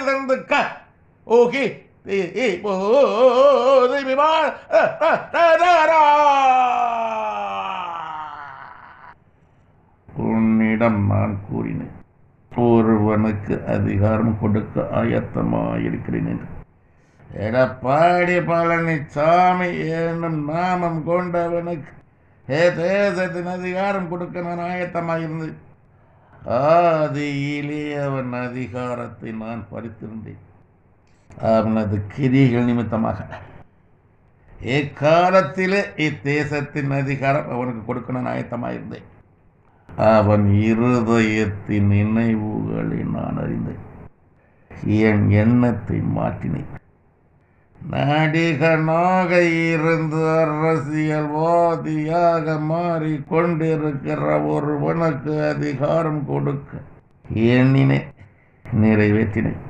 காதந்துக்க okay உன்னிடம் நான் கூறினேன், ஒருவனுக்கு அதிகாரம் கொடுக்க ஆயத்தமாயிருக்கிறேன் என்று. எடப்பாடி பழனிசாமி என்னும் நாமம் கொண்டவனுக்கு தேசத்தின் அதிகாரம் கொடுக்க நான் ஆயத்தமாயிருந்தேன். ஆதியிலே அவன் அதிகாரத்தை நான் பறித்திருந்தேன். அவனது கிரிகள் நிமித்தமாக இக்காலத்திலே இத்தேசத்தின் அதிகாரம் அவனுக்கு கொடுக்க நான் ஆயத்தமாயிருந்தேன். அவன் இருதயத்தின் நினைவுகளை நான் அறிந்தேன். என் எண்ணத்தை மாற்றினேன். நடிகனாக இருந்து அரசியல்வாதியாக மாறிக்கொண்டிருக்கிற ஒருவனுக்கு அதிகாரம் கொடுக்க எண்ணினேன், நிறைவேற்றினேன்.